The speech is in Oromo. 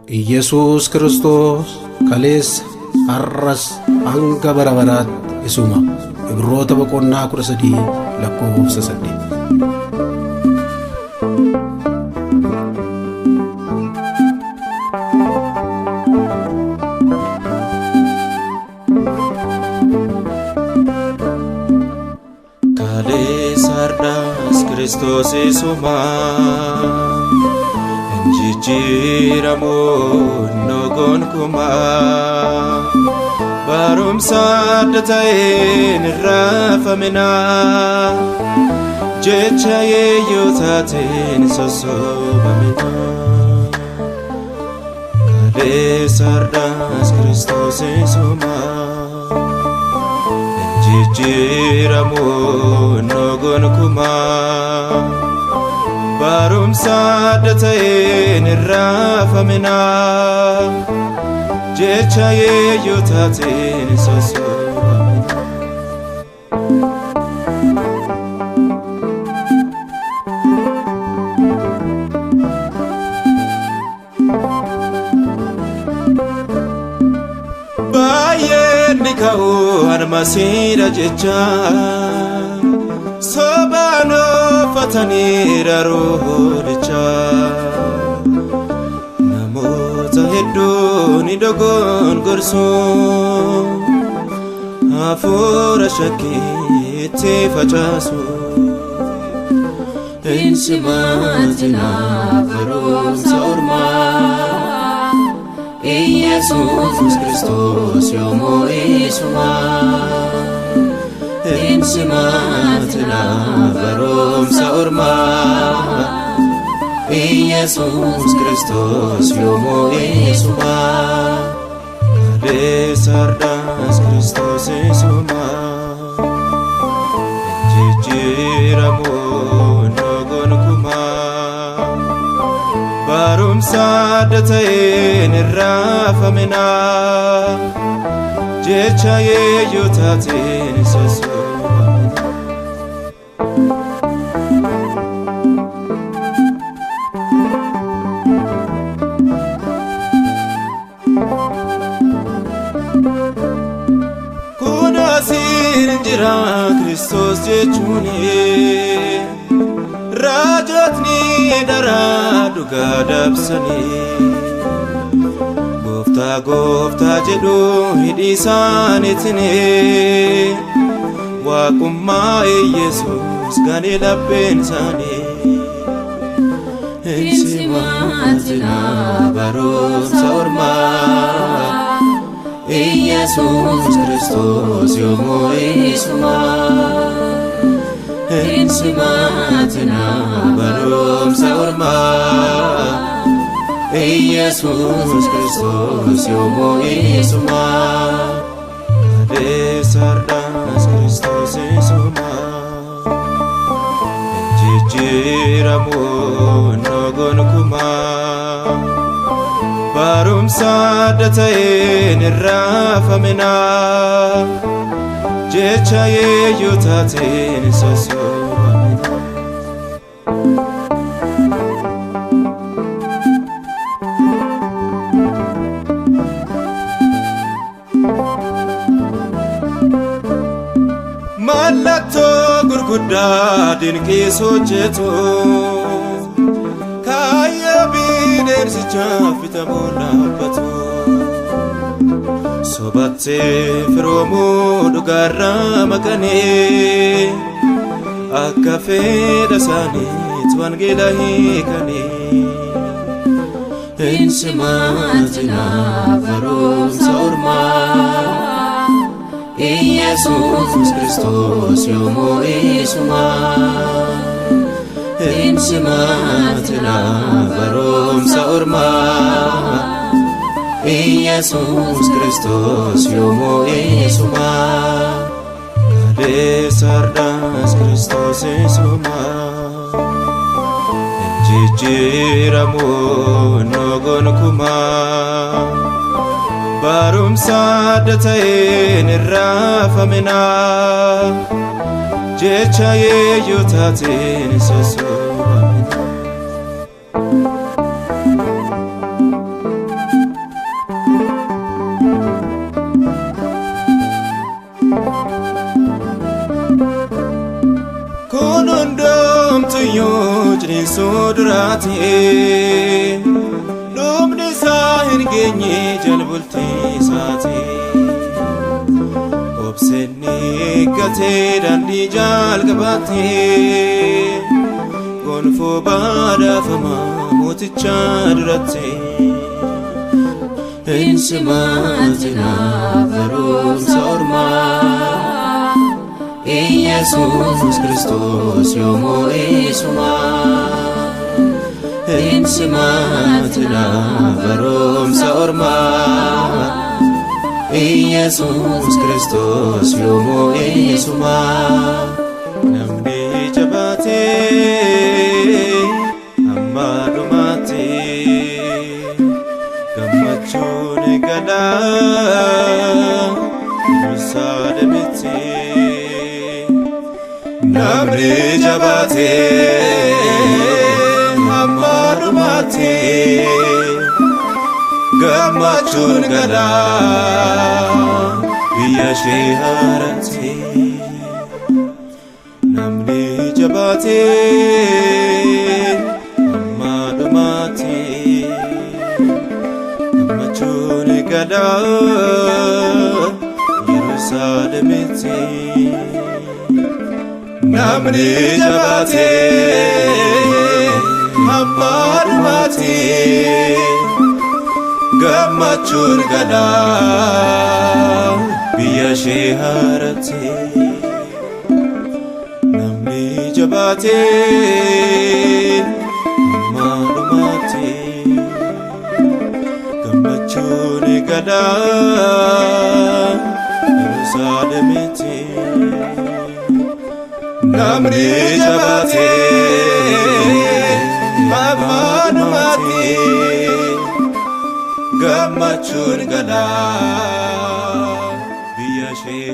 Yesus Kristos kaleessa har'as hanga bara baraatti isuma. Ibroota boqonnaa 13 lakkoofsa 8. Kaleessa har'as Kristos isuma. Jijjiiramuun gonkumaa barumsa adda ta'een irraafaminaa jecha yeeyyootaatiin sossobaminaa. Kaleessa har'as Kristos isuma. Jijjiiramuun gonkumaa barumsa adda ta'een irraafaminaa jecha yeeyyootaatiin sossobaminaa. Baay'een ni ka'u harmasiidha jecha sobaan uffataniira roolicha. Namoota hedduu ni dogongorsu hafuura shakkiitti facaasu. Hin simaatinaa barumsa ormaa Yesus Kristos yoomuu isuma. Hin simaatinaa barumsa ormaa Yesus Kristos yoomuu isuma. Kaleessa har'as Kristos isuma. Jijjiiramuun gonkumaa barumsa adda ta'een irraafaminaa jecha yeeyyootaatiin sossobaminaa. Kun asiin jira Kristos jechuuni raajotni daraa dhugaa dabsanii. Gooftaa jedhu hidhii isaaniitiin waaqummaa Yesus ganee lapheen isaanii. Hin simaatinaa barumsa ormaa Yesus Kristos yoomuu isuma. Hin simaatinaa barumsa ormaa Yesus Kristos yoomuu isuma. Kaleessa har'as Kristos isuma. Jijjiiramuun gonkumaa barumsa adda ta'een irraafaminaa jecha yeeyyootaatiin sossobaminaa. Mallattoo gurguddaa dinqiis hojjetu kaayyoo bineensichaaf fitamuun dhaabbatu. Sobattee firoomuu dhugaarraa maqanii akka fedha isaaniitti wangeela hiikanii. Hin simaatinaa barumsa ormaa Yesus Kristos yoomuu isuma. Hin simaatinaa barumsa ormaa Yesus Kristos yoomuu isuma. Kaleessa har'as Kristos isuma. Jijjiiramuun gonkumaa barumsa adda ta'een irraafaminaa jecha yeeyyootaatiin sossobaminaa. sodurate Lumni isaa hin geenye jalbultii isaati Obsenni gatee daandii jalqabaate Gonfoo baadhafamaa mooticha duratti Hin simaatina barumsa ormaa Yesus Kristos yoomuu isuma Hin simaatina barumsa ormaa Yesus Kristos yoomuu isuma Namni jabaatee hamma dhumaatti gammachuun gala Yerusaalemitti Namni jabaatee hamma dhumaatti gammachuun gala biyya ishee haaratti Namni jabaatee hamma dhumaatti gammachuun gala Yerusaalemitti Namni jabaatee hamma dhumaatti gammachuun gala biyya ishee haaratti Namni jabaatee hamma dhumaatti gammachuun gala Yerusaalemitti Namni jabaatee hamma dhumaatti gammachuun gala biyya ishee